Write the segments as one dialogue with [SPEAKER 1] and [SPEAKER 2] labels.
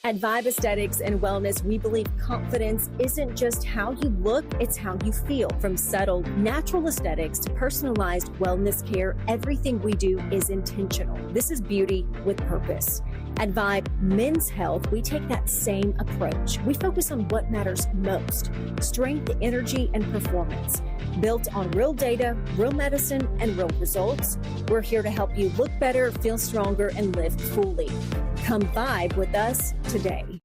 [SPEAKER 1] At Vibe Aesthetics and Wellness, we believe confidence isn't just how you look, it's how you feel. From subtle, natural aesthetics to personalized wellness care, everything we do is intentional. This is beauty with purpose. At Vibe Men's Health, we take that same approach. We focus on what matters most: strength, energy, and performance. Built on real data, real medicine, and real results, we're here to help you look better, feel stronger, and live fully. Come vibe with us today.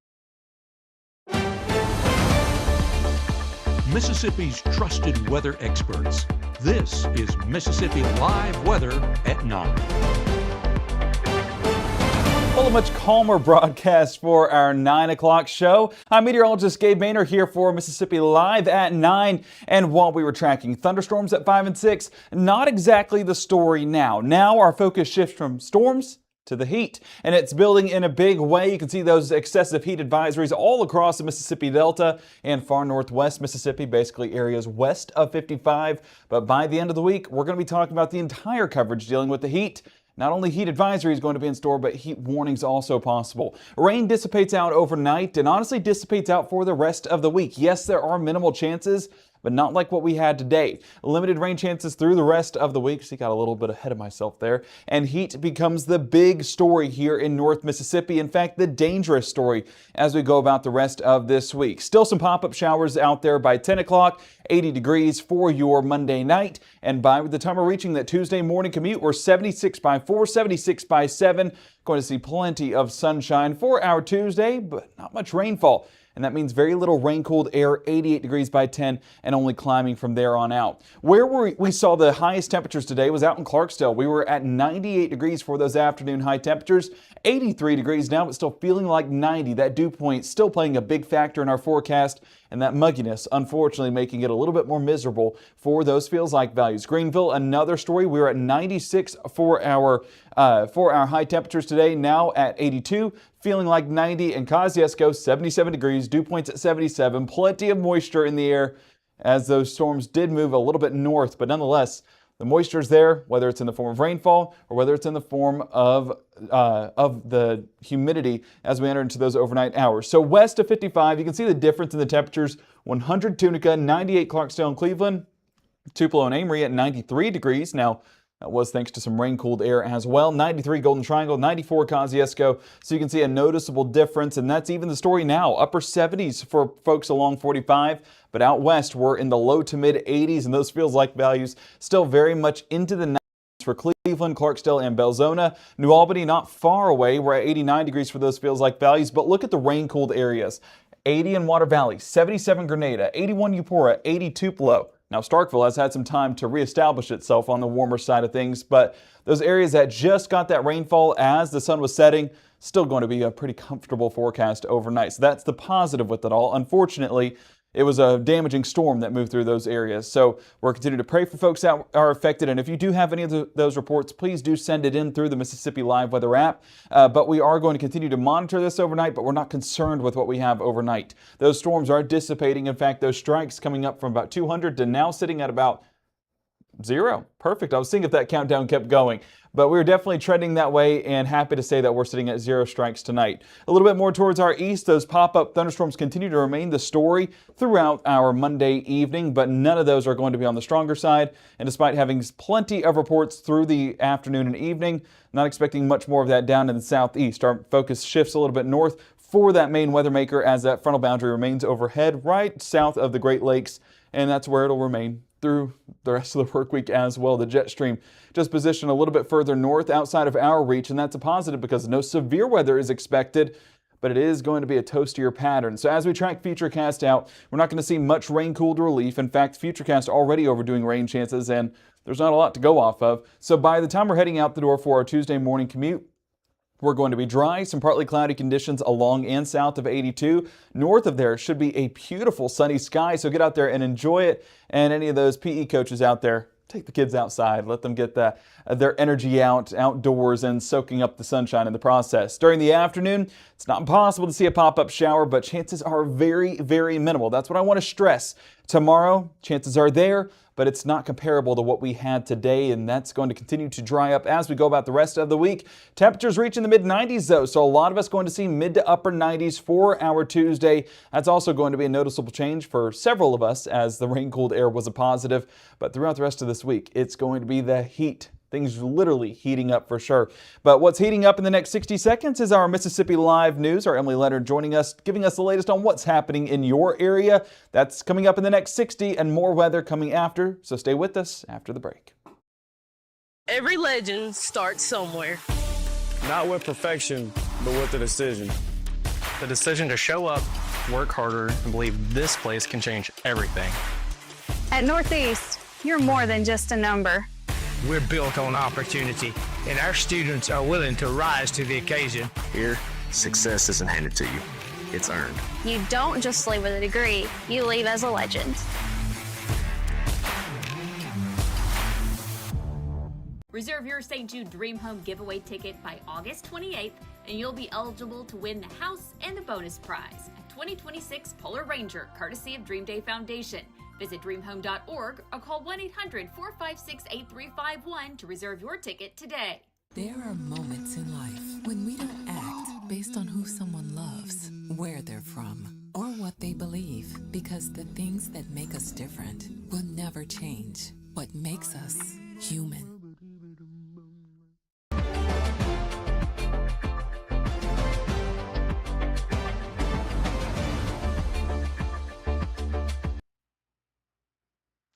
[SPEAKER 2] Mississippi's trusted weather experts. This is Mississippi Live Weather at 9.
[SPEAKER 3] Well, a much calmer broadcast for our 9 o'clock show. I'm meteorologist Gabe Maynor here for Mississippi Live at 9. And while we were tracking thunderstorms at 5 and 6, not exactly the story now. Now our focus shifts from storms to the heat, and it's building in a big way. You can see those excessive heat advisories all across the Mississippi Delta and far northwest Mississippi, basically areas west of 55. But by the end of the week, we're going to be talking about the entire coverage dealing with the heat. Not only heat advisory is going to be in store, but heat warnings also possible. Rain dissipates out overnight and honestly dissipates out for the rest of the week. Yes, there are minimal chances, but not like what we had today. Limited rain chances through the rest of the week. See, got a little bit ahead of myself there. And heat becomes the big story here in North Mississippi. In fact, the dangerous story as we go about the rest of this week. Still some pop-up showers out there by 10 o'clock, 80 degrees for your Monday night. And by the time we're reaching that Tuesday morning commute, we're 76 by 4, 76 by 7. Going to see plenty of sunshine for our Tuesday, but not much rainfall. And that means very little rain-cooled air, 88 degrees by 10, and only climbing from there on out. Where we saw the highest temperatures today was out in Clarksdale. We were at 98 degrees for those afternoon high temperatures, 83 degrees now, but still feeling like 90. That dew point still playing a big factor in our forecast, and that mugginess, unfortunately, making it a little bit more miserable for those feels-like values. Greenville, another story. We were at 96 for our high temperatures today, now at 82. Feeling like 90, and Kosciuszko 77 degrees, dew points at 77, plenty of moisture in the air as those storms did move a little bit north, but nonetheless, the moisture is there, whether it's in the form of rainfall or whether it's in the form of the humidity as we enter into those overnight hours. So west of 55, you can see the difference in the temperatures. 100 Tunica, 98 Clarksdale and Cleveland, Tupelo and Amory at 93 degrees. Now, that was thanks to some rain-cooled air as well. 93 Golden Triangle, 94 Kosciuszko. So you can see a noticeable difference, and that's even the story now. Upper 70s for folks along 45, but out west we're in the low to mid 80s, and those feels like values still very much into the 90s for Cleveland, Clarksdale, and Belzona. New Albany not far away. We're at 89 degrees for those feels like values, but look at the rain-cooled areas. 80 in Water Valley, 77 Grenada, 81 Eupora, 80 Tupelo. Now, Starkville has had some time to reestablish itself on the warmer side of things, but those areas that just got that rainfall as the sun was setting, still going to be a pretty comfortable forecast overnight. So that's the positive with it all. Unfortunately, it was a damaging storm that moved through those areas. So we're continuing to pray for folks that are affected. And if you do have any of those reports, please do send it in through the Mississippi Live Weather app. But we are going to continue to monitor this overnight, but we're not concerned with what we have overnight. Those storms are dissipating. In fact, those strikes coming up from about 200 to now sitting at about 0. Perfect. I was seeing if that countdown kept going. But we're definitely trending that way, and happy to say that we're sitting at 0 strikes tonight. A little bit more towards our east, those pop-up thunderstorms continue to remain the story throughout our Monday evening, but none of those are going to be on the stronger side. And despite having plenty of reports through the afternoon and evening, not expecting much more of that down in the southeast. Our focus shifts a little bit north for that main weather maker as that frontal boundary remains overhead right south of the Great Lakes, and that's where it'll remain through the rest of the work week as well. The jet stream just positioned a little bit further north outside of our reach, and that's a positive because no severe weather is expected, but it is going to be a toastier pattern. So as we track Futurecast out, we're not going to see much rain-cooled relief. In fact, Futurecast already overdoing rain chances, and there's not a lot to go off of. So by the time we're heading out the door for our Tuesday morning commute, we're going to be dry, some partly cloudy conditions along and south of 82. North of there should be a beautiful sunny sky, so get out there and enjoy it. And any of those PE coaches out there, take the kids outside, let them get their energy outdoors and soaking up the sunshine in the process. During the afternoon, it's not impossible to see a pop-up shower, but chances are very, very minimal. That's what I want to stress. Tomorrow, chances are there, but it's not comparable to what we had today, and that's going to continue to dry up as we go about the rest of the week. Temperatures reaching the mid-90s though, so a lot of us going to see mid to upper 90s for our Tuesday. That's also going to be a noticeable change for several of us as the rain-cooled air was a positive, but throughout the rest of this week, it's going to be the heat. Things literally heating up for sure. But what's heating up in the next 60 seconds is our Mississippi Live News. Our Emily Leonard joining us, giving us the latest on what's happening in your area. That's coming up in the next 60 and more weather coming after. So stay with us after the break.
[SPEAKER 4] Every legend starts somewhere.
[SPEAKER 5] Not with perfection, but with a decision.
[SPEAKER 6] The decision to show up, work harder, and believe this place can change everything.
[SPEAKER 7] At Northeast, you're more than just a number.
[SPEAKER 8] We're built on opportunity, and our students are willing to rise to the occasion.
[SPEAKER 9] Here, success isn't handed to you, it's earned.
[SPEAKER 7] You don't just leave with a degree, you leave as a legend.
[SPEAKER 10] Reserve your St. Jude Dream Home giveaway ticket by August 28th, and you'll be eligible to win the house and the bonus prize, a 2026 Polar Ranger, courtesy of Dream Day Foundation. Visit dreamhome.org or call 1-800-456-8351 to reserve your ticket today.
[SPEAKER 11] There are moments in life when we don't act based on who someone loves, where they're from, or what they believe, because the things that make us different will never change. What makes us human.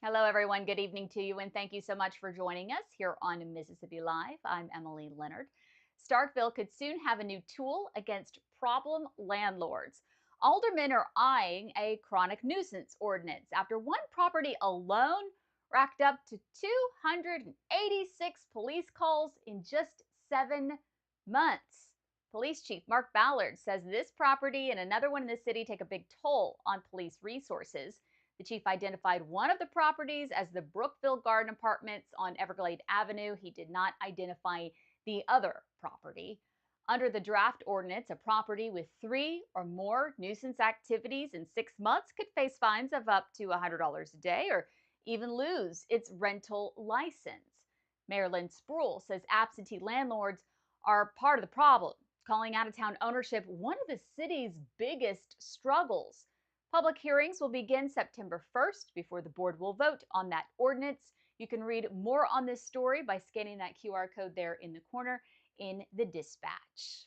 [SPEAKER 12] Hello, everyone. Good evening to you, and thank you so much for joining us here on Mississippi Live. I'm Emily Leonard. Starkville could soon have a new tool against problem landlords. Aldermen are eyeing a chronic nuisance ordinance after one property alone racked up to 286 police calls in just 7 months. Police Chief Mark Ballard says this property and another one in the city take a big toll on police resources. The chief identified one of the properties as the Brookville Garden Apartments on Everglade Avenue. He did not identify the other property. Under the draft ordinance, a property with 3 or more nuisance activities in 6 months could face fines of up to $100 a day or even lose its rental license. Mayor Lynn Spruill says absentee landlords are part of the problem, calling out-of-town ownership one of the city's biggest struggles. Public hearings will begin September 1st before the board will vote on that ordinance. You can read more on this story by scanning that QR code there in the corner in the dispatch.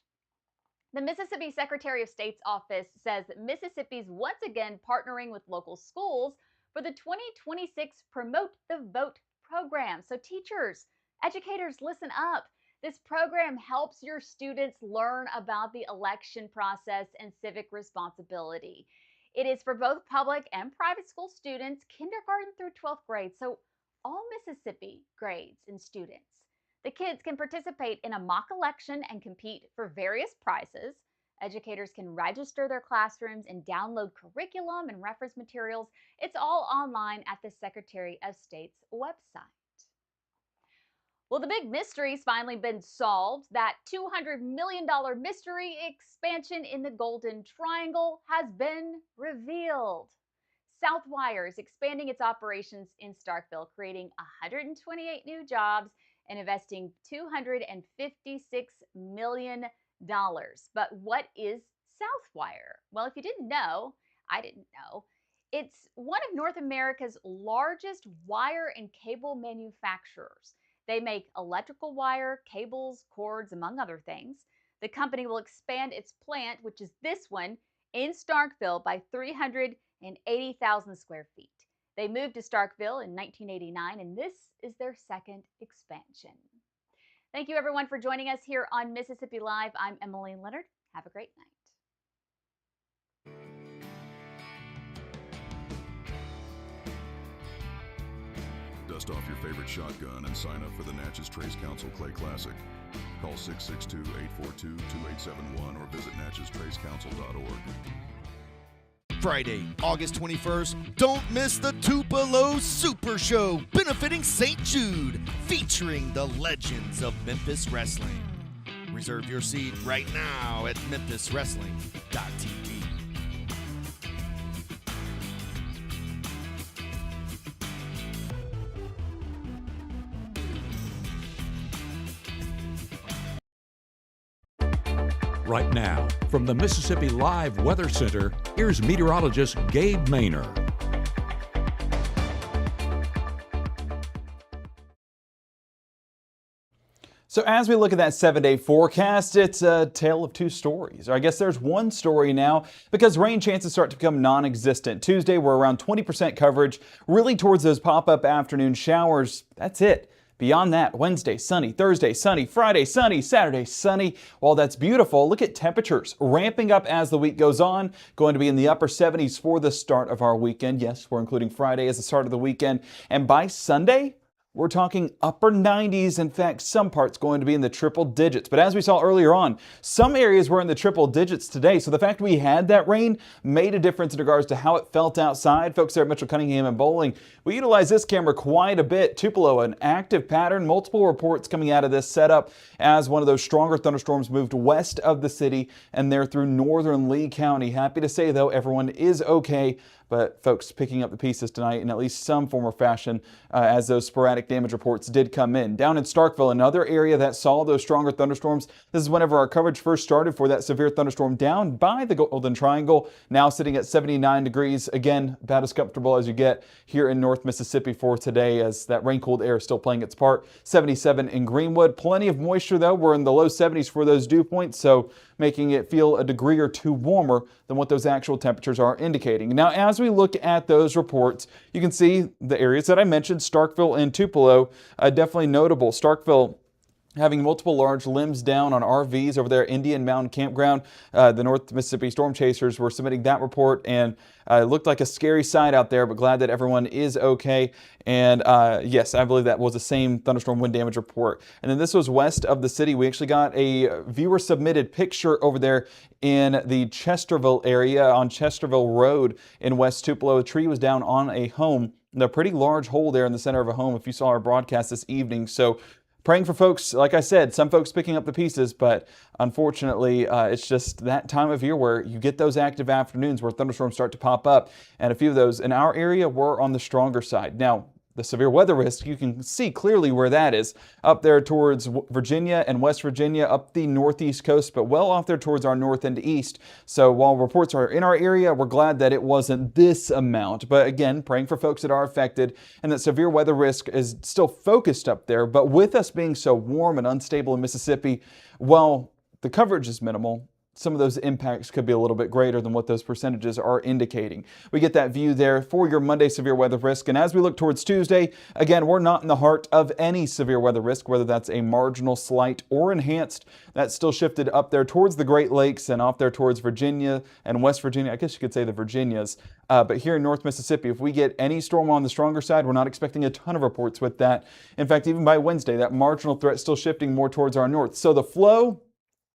[SPEAKER 12] The Mississippi Secretary of State's office says that Mississippi's once again partnering with local schools for the 2026 Promote the Vote program. So teachers, educators, listen up. This program helps your students learn about the election process and civic responsibility. It is for both public and private school students, kindergarten through 12th grade, so all Mississippi grades and students. The kids can participate in a mock election and compete for various prizes. Educators can register their classrooms and download curriculum and reference materials. It's all online at the Secretary of State's website. Well, the big mystery's finally been solved. That $200 million mystery expansion in the Golden Triangle has been revealed. Southwire is expanding its operations in Starkville, creating 128 new jobs and investing $256 million. But what is Southwire? Well, if you didn't know, I didn't know. It's one of North America's largest wire and cable manufacturers. They make electrical wire, cables, cords, among other things. The company will expand its plant, which is this one, in Starkville by 380,000 square feet. They moved to Starkville in 1989, and this is their second expansion. Thank you, everyone, for joining us here on Mississippi Live. I'm Emily Leonard. Have a great night.
[SPEAKER 13] Dust off your favorite shotgun and sign up for the Natchez Trace Council Clay Classic. Call 662-842-2871 or visit natcheztracecouncil.org.
[SPEAKER 14] Friday, August 21st, don't miss the Tupelo Super Show benefiting St. Jude, featuring the legends of Memphis Wrestling. Reserve your seat right now at memphiswrestling.tv.
[SPEAKER 2] right now. From the Mississippi Live Weather Center, here's meteorologist Gabe Maynor.
[SPEAKER 3] So as we look at that 7-day forecast, it's a tale of two stories. Or I guess there's one story now because rain chances start to become non-existent. Tuesday, we're around 20% coverage, really towards those pop-up afternoon showers. That's it. Beyond that, Wednesday, sunny, Thursday, sunny, Friday, sunny, Saturday, sunny. While that's beautiful, look at temperatures ramping up as the week goes on. Going to be in the upper 70s for the start of our weekend. Yes, we're including Friday as the start of the weekend. And by Sunday, we're talking upper 90s. In fact, some parts going to be in the triple digits. But as we saw earlier on, some areas were in the triple digits today. So the fact we had that rain made a difference in regards to how it felt outside. Folks there at Mitchell Cunningham and Bowling, we utilize this camera quite a bit. Tupelo, an active pattern. Multiple reports coming out of this setup as one of those stronger thunderstorms moved west of the city and there through northern Lee County. Happy to say, though, everyone is okay. But folks picking up the pieces tonight in at least some form or fashion as those sporadic damage reports did come in. Down in Starkville, another area that saw those stronger thunderstorms. This is whenever our coverage first started for that severe thunderstorm down by the Golden Triangle, now sitting at 79 degrees. Again, about as comfortable as you get here in North Mississippi for today as that rain-cooled air is still playing its part. 77 in Greenwood. Plenty of moisture, though. We're in the low 70s for those dew points, so making it feel a degree or two warmer than what those actual temperatures are indicating. Now, as we look at those reports, you can see the areas that I mentioned, Starkville and Tupelo, definitely notable. Starkville having multiple large limbs down on RVs over there, Indian Mountain Campground. The North Mississippi Storm Chasers were submitting that report, and it looked like a scary sight out there, but glad that everyone is okay. And yes, I believe that was the same thunderstorm wind damage report. And then this was west of the city. We actually got a viewer submitted picture over there in the Chesterville area on Chesterville Road in West Tupelo. A tree was down on a home, a pretty large hole there in the center of a home if you saw our broadcast this evening. So praying for folks, like I said, some folks picking up the pieces, but unfortunately, it's just that time of year where you get those active afternoons where thunderstorms start to pop up, and a few of those in our area were on the stronger side. Now, the severe weather risk, you can see clearly where that is, up there towards Virginia and West Virginia, up the northeast coast, but well off there towards our north and east. So while reports are in our area, we're glad that it wasn't this amount. But again, praying for folks that are affected, and that severe weather risk is still focused up there. But with us being so warm and unstable in Mississippi, while the coverage is minimal, some of those impacts could be a little bit greater than what those percentages are indicating. We get that view there for your Monday severe weather risk. And as we look towards Tuesday, again, we're not in the heart of any severe weather risk, whether that's a marginal, slight, or enhanced. That's still shifted up there towards the Great Lakes and off there towards Virginia and West Virginia. I guess you could say the Virginias. But here in North Mississippi, if we get any storm on the stronger side, we're not expecting a ton of reports with that. In fact, even by Wednesday, that marginal threat still shifting more towards our north. So the flow,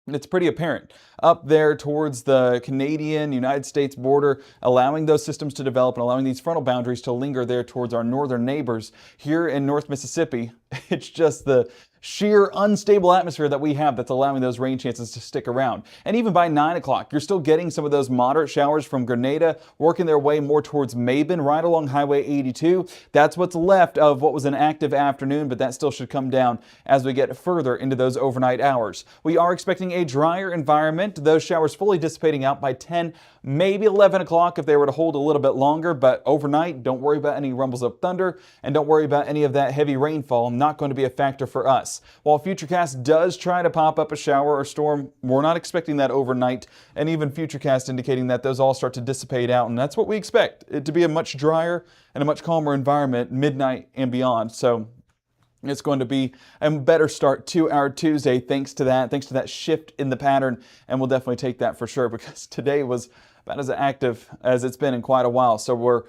[SPEAKER 3] it's pretty apparent up there towards the Canadian-United States border, allowing those systems to develop and allowing these frontal boundaries to linger there towards our northern neighbors. Here in North Mississippi, it's just the sheer unstable atmosphere that we have that's allowing those rain chances to stick around. And even by 9 o'clock, you're still getting some of those moderate showers from Grenada working their way more towards Maben, right along Highway 82. That's what's left of what was an active afternoon, but that still should come down as we get further into those overnight hours. We are expecting a drier environment, those showers fully dissipating out by 10, maybe 11 o'clock if they were to hold a little bit longer, but overnight, don't worry about any rumbles of thunder and don't worry about any of that heavy rainfall. Not going to be a factor for us. While Futurecast does try to pop up a shower or storm, we're not expecting that overnight, and even Futurecast indicating that those all start to dissipate out, and that's what we expect, it to be a much drier and a much calmer environment midnight and beyond. So it's going to be a better start to our Tuesday thanks to that shift in the pattern, and we'll definitely take that for sure because today was about as active as it's been in quite a while. So we're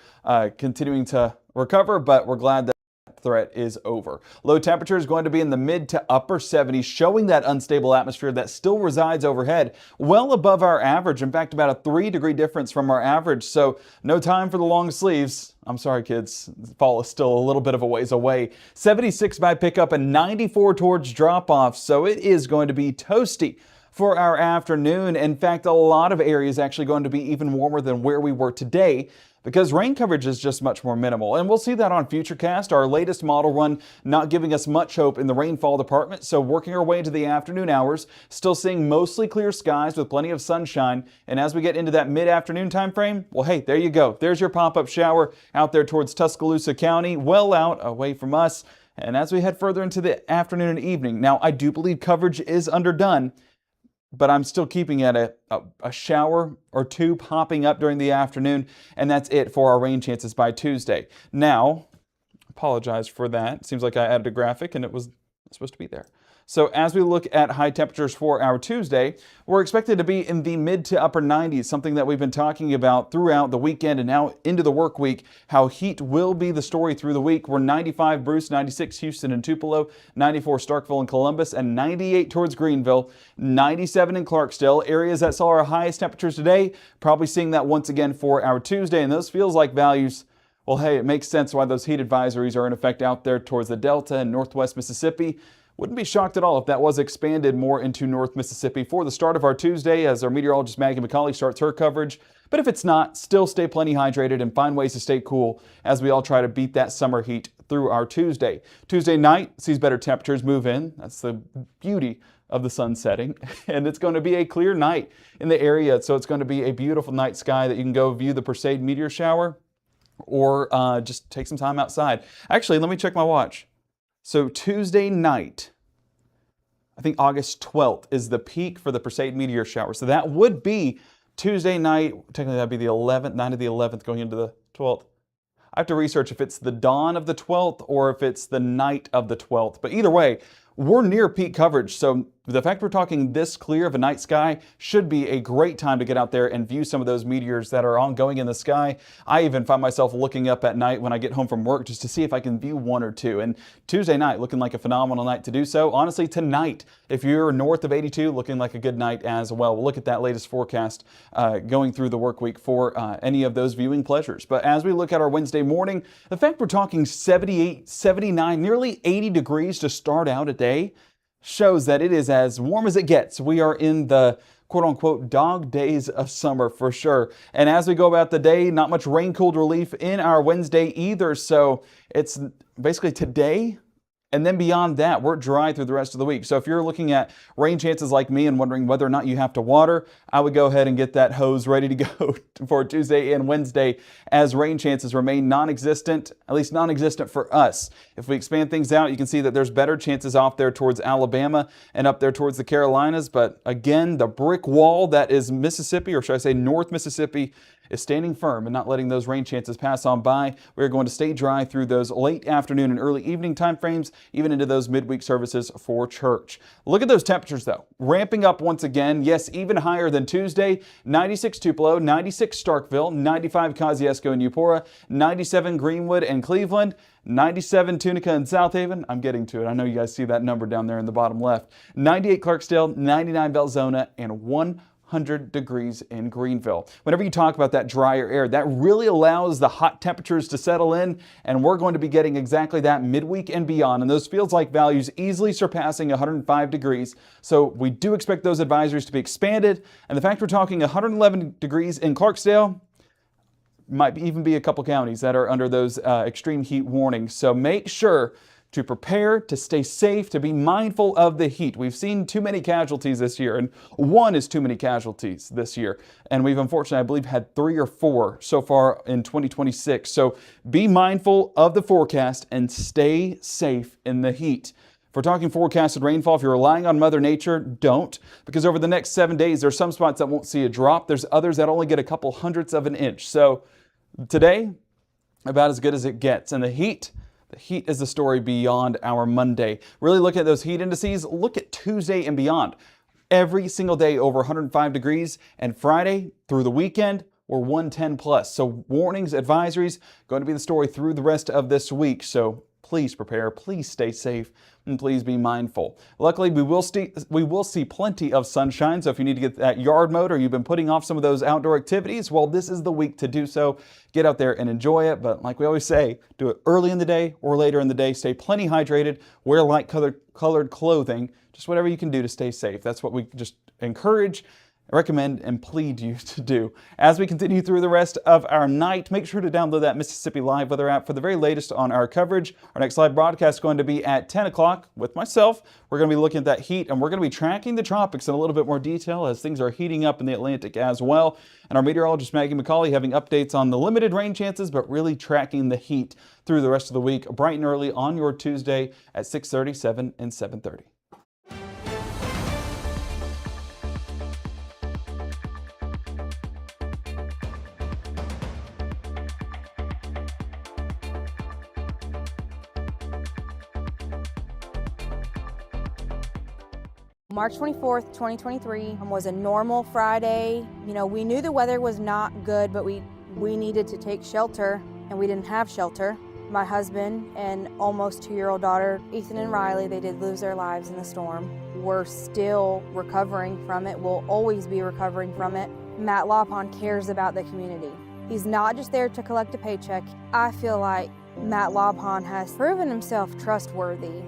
[SPEAKER 3] continuing to recover, but we're glad that threat is over. Low temperature is going to be in the mid to upper 70s, showing that unstable atmosphere that still resides overhead, well above our average. In fact, about a 3-degree difference from our average. So no time for the long sleeves. I'm sorry, kids. Fall is still a little bit of a ways away. 76 by pickup and 94 towards drop-off. So it is going to be toasty for our afternoon. In fact, a lot of areas actually going to be even warmer than where we were today. because rain coverage is just much more minimal. And we'll see that on Futurecast, our latest model run, not giving us much hope in the rainfall department. So working our way into the afternoon hours, still seeing mostly clear skies with plenty of sunshine. And as we get into that mid-afternoon time frame, well, hey, there you go. There's your pop-up shower out there towards Tuscaloosa County, well out away from us. And as we head further into the afternoon and evening, now I do believe coverage is underdone, but I'm still keeping at a shower or two popping up during the afternoon, and that's it for our rain chances by Tuesday. Now, apologize for that. It seems like I added a graphic and it was supposed to be there. So as we look at high temperatures for our Tuesday, we're expected to be in the mid to upper 90s, something that we've been talking about throughout the weekend and now into the work week, how heat will be the story through the week. We're 95 Bruce, 96 Houston and Tupelo, 94 Starkville and Columbus, and 98 towards Greenville, 97 in Clarksdale. Areas that saw our highest temperatures today, probably seeing that once again for our Tuesday, and those feels like values. Well, hey, it makes sense why those heat advisories are in effect out there towards the Delta and Northwest Mississippi. Wouldn't be shocked at all if that was expanded more into North Mississippi for the start of our Tuesday as our meteorologist Maggie McCauley starts her coverage. But if it's not, still stay plenty hydrated and find ways to stay cool as we all try to beat that summer heat through our Tuesday. Tuesday night sees better temperatures move in. That's the beauty of the sun setting. And it's going to be a clear night in the area. So it's going to be a beautiful night sky that you can go view the Perseid meteor shower or just take some time outside. Actually, let me check my watch. So Tuesday night, I think August 12th is the peak for the Perseid meteor shower. So that would be Tuesday night. Technically, that'd be the 11th, night of the 11th going into the 12th. I have to research if it's the dawn of the 12th or if it's the night of the 12th. But either way, we're near peak coverage. So the fact we're talking this clear of a night sky should be a great time to get out there and view some of those meteors that are ongoing in the sky. I even find myself looking up at night when I get home from work just to see if I can view one or two. And Tuesday night looking like a phenomenal night to do so. Honestly, tonight, if you're north of 82, looking like a good night as well. We'll look at that latest forecast going through the work week for any of those viewing pleasures. But as we look at our Wednesday morning, the fact we're talking 78, 79, nearly 80 degrees to start out a day shows that it is as warm as it gets. We are in the quote-unquote dog days of summer for sure. And as we go about the day, not much rain-cooled relief in our Wednesday either. So it's basically today and then beyond that, we're dry through the rest of the week. So if you're looking at rain chances like me and wondering whether or not you have to water, I would go ahead and get that hose ready to go for Tuesday and Wednesday as rain chances remain non-existent, at least non-existent for us. If we expand things out, you can see that there's better chances off there towards Alabama and up there towards the Carolinas. But again, the brick wall that is Mississippi, or should I say North Mississippi, is standing firm and not letting those rain chances pass on by. We're going to stay dry through those late afternoon and early evening time frames, even into those midweek services for church. Look at those temperatures though, ramping up once again. Yes, even higher than Tuesday. 96 Tupelo, 96 Starkville, 95 Kosciuszko and Eupora, 97 Greenwood and Cleveland, 97 Tunica and South Haven. I'm getting to it. I know you guys see that number down there in the bottom left. 98 Clarksdale, 99 Belzona, and 100 degrees in Greenville. Whenever you talk about that drier air, that really allows the hot temperatures to settle in, and we're going to be getting exactly that midweek and beyond, and those feels like values easily surpassing 105 degrees. So we do expect those advisories to be expanded, and the fact we're talking 111 degrees in Clarksdale, might even be a couple counties that are under those extreme heat warnings. So make sure to prepare, to stay safe, to be mindful of the heat. We've seen too many casualties this year, and one is too many casualties this year. And we've unfortunately, I believe, had 3 or 4 so far in 2026. So be mindful of the forecast and stay safe in the heat. If we're talking forecasted rainfall, if you're relying on Mother Nature, don't. Because over the next 7 days, there's some spots that won't see a drop. There's others that only get a couple hundredths of an inch. So today, about as good as it gets. And the heat is the story beyond our Monday. Really look at those heat indices. Look at Tuesday and beyond. Every single day over 105 degrees. And Friday through the weekend, we're 110 plus. So warnings, advisories, going to be the story through the rest of this week. So please prepare, please stay safe, and please be mindful. Luckily, we will see plenty of sunshine, so if you need to get that yard mowed or you've been putting off some of those outdoor activities, well, this is the week to do so. Get out there and enjoy it, but like we always say, do it early in the day or later in the day. Stay plenty hydrated, wear light colored clothing, just whatever you can do to stay safe. That's what we just encourage. recommend and plead you to do. As we continue through the rest of our night, make sure to download that Mississippi Live Weather app for the very latest on our coverage. Our next live broadcast is going to be at 10 o'clock with myself. We're going to be looking at that heat, and we're going to be tracking the tropics in a little bit more detail as things are heating up in the Atlantic as well. And our meteorologist Maggie McCauley having updates on the limited rain chances, but really tracking the heat through the rest of the week, bright and early on your Tuesday at 6:30, 7, and 7:30.
[SPEAKER 15] March 24th, 2023 was a normal Friday. You know, we knew the weather was not good, but we needed to take shelter, and we didn't have shelter. My husband and almost 2-year-old daughter, Ethan and Riley, they did lose their lives in the storm. We're still recovering from it. We'll always be recovering from it. Matt Lopon cares about the community. He's not just there to collect a paycheck. I feel like Matt Lopon has proven himself trustworthy.